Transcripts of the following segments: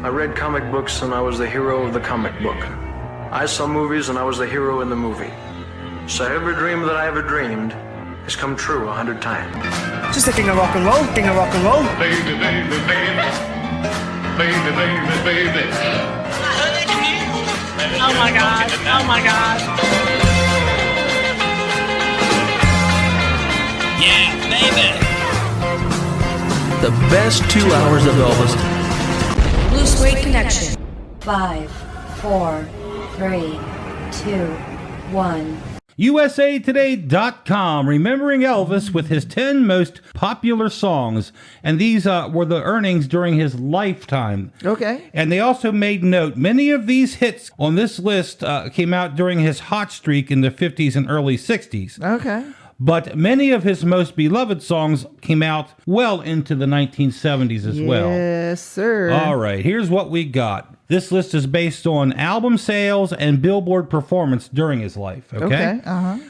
I read comic books and I was the hero of the comic book. I saw movies and I was the hero in the movie. So every dream that I ever dreamed has come true 100 times. Just a king of rock and roll, king of rock and roll. Baby, baby, baby. Baby, baby, baby. Oh my God, oh my God. Yeah, baby. The best 2 hours of Elvis. Blue Suede Connection. 5, 4, 3, 2, 1. USAtoday.com, remembering Elvis with his 10 most popular songs. And these were the earnings during his lifetime. Okay. And they also made note, many of these hits on this list came out during his hot streak in the 50s and early 60s. Okay. But many of his most beloved songs came out well into the 1970s as well. Yes, sir. All right, here's what we got. This list is based on album sales and Billboard performance during his life, okay?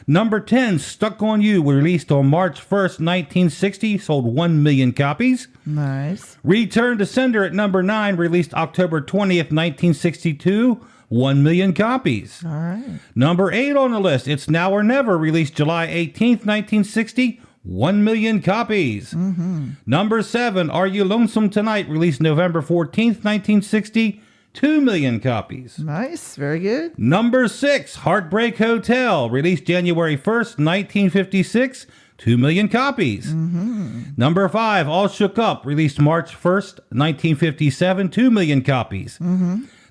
Number 10, Stuck on You, released on March 1st, 1960, sold 1 million copies. Nice. Return to Sender at number 9, released October 20th, 1962, 1 million copies. All right. Number 8 on the list, It's Now or Never, released July 18th, 1960, 1 million copies. Number 7, Are You Lonesome Tonight, released November 14th, 1960, 2 million copies. Nice. Very good. Number 6, Heartbreak Hotel, released January 1st, 1956, 2 million copies. Number 5, All Shook Up, released March 1st, 1957, 2 million copies.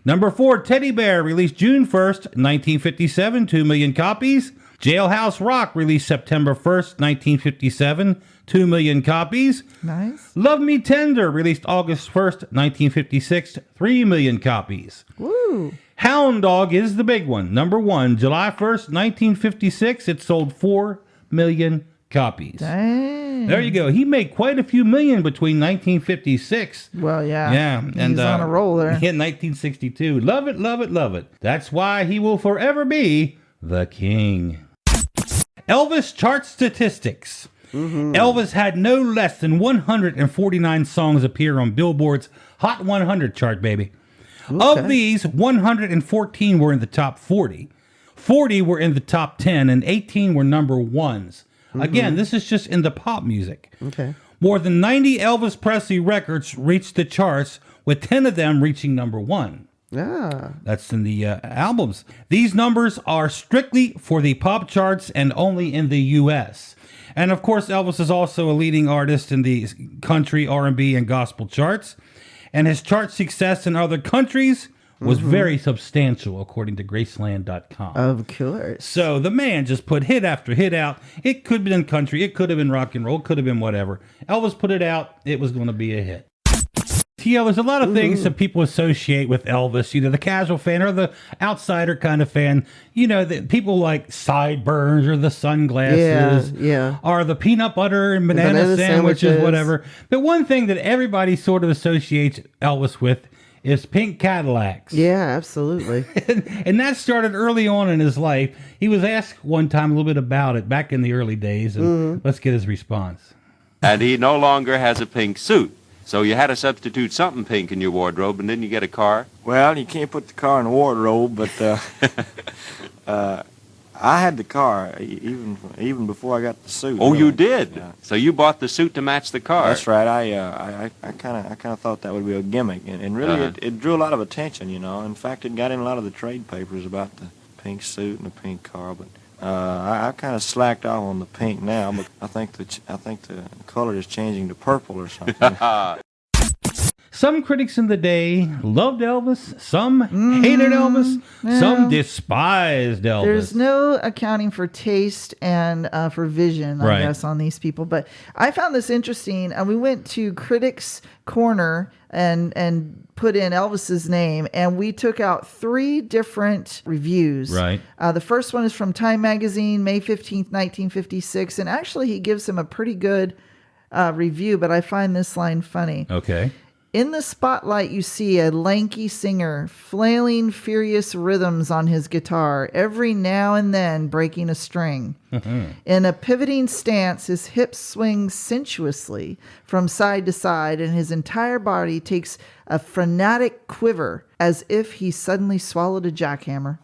Number 4, Teddy Bear, released June 1st, 1957, 2 million copies. Jailhouse Rock, released September 1st, 1957, 2 million copies. Nice. Love Me Tender, released August 1st, 1956, 3 million copies. Woo. Hound Dog is the big one. Number 1, July 1st, 1956, it sold 4 million copies. Dang. There you go. He made quite a few million between 1956. Well, yeah. Yeah. He's on a roll there. In 1962. Love it, love it, love it. That's why he will forever be the king. Elvis chart statistics. Elvis had no less than 149 songs appear on Billboard's Hot 100 chart, baby. Okay. Of these, 114 were in the top 40. 40 were in the top 10, and 18 were number ones. Again, this is just in the pop music. Okay. More than 90 Elvis Presley records reached the charts, with 10 of them reaching number 1. Yeah. That's in the albums. These numbers are strictly for the pop charts and only in the U.S. And of course, Elvis is also a leading artist in the country, R&B, and gospel charts. And his chart success in other countries was very substantial, according to Graceland.com. Of course. So the man just put hit after hit out. It could have been country. It could have been rock and roll. It could have been whatever. Elvis put it out. It was going to be a hit. TL, there's a lot of things that people associate with Elvis, the casual fan or the outsider kind of fan. That people like sideburns or the sunglasses, or the peanut butter and banana sandwiches, whatever. But one thing that everybody sort of associates Elvis with is pink Cadillacs. Yeah, absolutely. And that started early on in his life. He was asked one time a little bit about it back in the early days, and let's get his response. And he no longer has a pink suit. So you had to substitute something pink in your wardrobe, and then you get a car? Well, you can't put the car in the wardrobe, but I had the car even before I got the suit. Oh, really. you did? Yeah. So you bought the suit to match the car? That's right. I kind of thought that would be a gimmick, and really it drew a lot of attention. In fact, it got in a lot of the trade papers about the pink suit and the pink car, but. I kind of slacked off on the pink now, but I think the color is changing to purple or something. Some critics in the day loved Elvis, some hated Elvis, some despised Elvis. There's no accounting for taste and for vision, I guess, on these people. But I found this interesting. We went to Critics Corner and put in Elvis's name, and we took out 3 different reviews. Right. The first one is from Time Magazine, May 15th, 1956, and actually he gives him a pretty good review, but I find this line funny. Okay. In the spotlight, you see a lanky singer flailing furious rhythms on his guitar, every now and then breaking a string. In a pivoting stance, his hips swing sensuously from side to side, and his entire body takes a frenetic quiver as if he suddenly swallowed a jackhammer.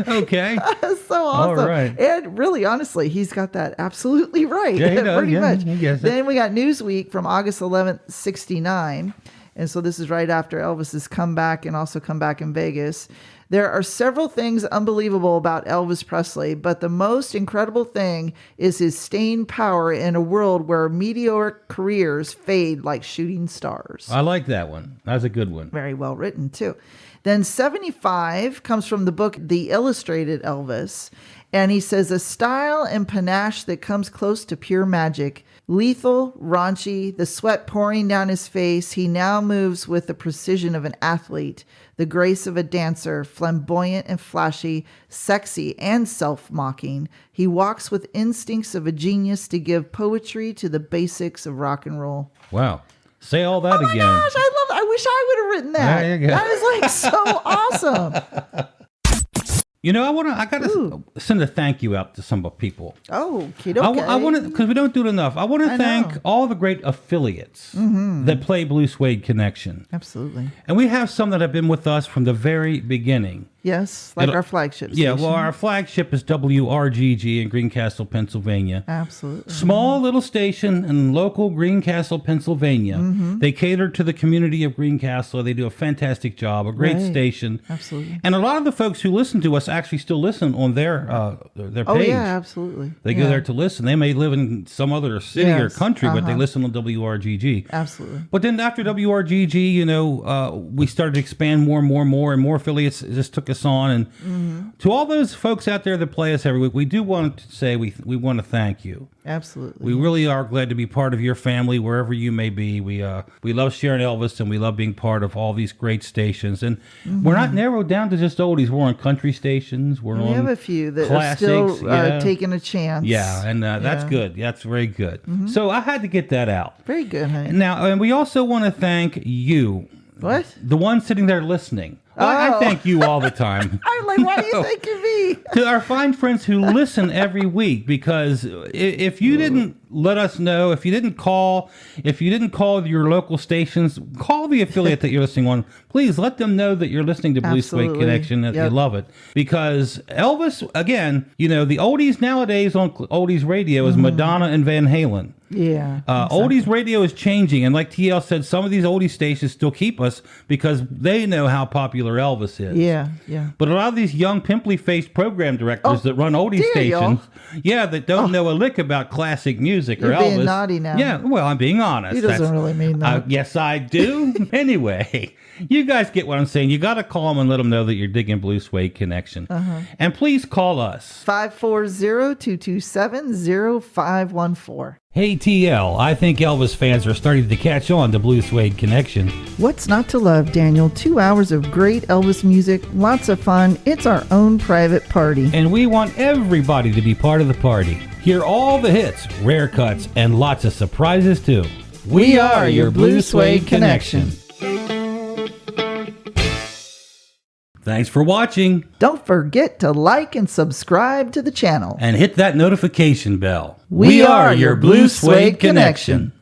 Okay. So awesome. All right. And really, honestly, he's got that absolutely right. Yeah, he does. Pretty much. He gets it. Then we got Newsweek from August 11th, 69. And so this is right after Elvis's comeback and also comeback in Vegas. There are several things unbelievable about Elvis Presley, but the most incredible thing is his staying power in a world where meteoric careers fade like shooting stars. I like that one. That's a good one. Very well written, too. Then 75 comes from the book The Illustrated Elvis, and he says, a style and panache that comes close to pure magic. Lethal, raunchy, the sweat pouring down his face, he now moves with the precision of an athlete, the grace of a dancer, flamboyant and flashy, sexy and self-mocking. He walks with instincts of a genius to give poetry to the basics of rock and roll. Wow. Say all that again. Oh my gosh, I love it. I wish I would have written that. There you go. That is like so awesome. You know, I got to send a thank you out to some people. Oh, kid, okay. I want to, because we don't do it enough. I want to thank all the great affiliates that play Blue Suede Connection. Absolutely. And we have some that have been with us from the very beginning. Yes, like our flagship station. Yeah, well, our flagship is WRGG in Greencastle, Pennsylvania. Absolutely. Small little station in local Greencastle, Pennsylvania. They cater to the community of Greencastle. They do a fantastic job, a great station. Absolutely. And a lot of the folks who listen to us actually still listen on their page. Oh, yeah, absolutely. They go there to listen. They may live in some other city or country, but they listen on WRGG. Absolutely. But then after WRGG, you know, we started to expand more and more affiliates just took us on. And to all those folks out there that play us every week, we do want to say we want to thank you. Absolutely. We really are glad to be part of your family wherever you may be. We love sharing Elvis, and we love being part of all these great stations. And we're not narrowed down to just oldies. We're on country stations. We have a few that classics, are still taking a chance. Yeah, and that's good. That's very good. So I had to get that out. Very good, honey. Now, and we also want to thank you. What? The one sitting there listening. I thank you all the time. I'm like, why do you thanking me? To our fine friends who listen every week, because if you didn't let us know, if you didn't call your local stations, call the affiliate that you're listening on. Please let them know that you're listening to Blue Suede Connection, that you love it. Because Elvis, again, you know, the oldies nowadays on oldies radio is Madonna and Van Halen. Yeah. Exactly. Oldies radio is changing, and like TL said, some of these oldies stations still keep us because they know how popular Elvis is. Yeah, yeah. But a lot of these young, pimply-faced program directors that run oldie stations, that don't know a lick about classic music or You're Elvis. being naughty now. Yeah, well, I'm being honest. He doesn't really mean that. Yes, I do. Anyway, you guys get what I'm saying. You got to call them and let them know that you're digging Blue Suede Connection. And please call us. 540-227-0514. Hey TL, I think Elvis fans are starting to catch on to Blue Suede Connection. What's not to love, Daniel? 2 hours of great Elvis music, lots of fun. It's our own private party. And we want everybody to be part of the party. Hear all the hits, rare cuts, and lots of surprises too. We are your Blue Suede Connection. Thanks for watching. Don't forget to like and subscribe to the channel. And hit that notification bell. We are your Blue Suede Connection.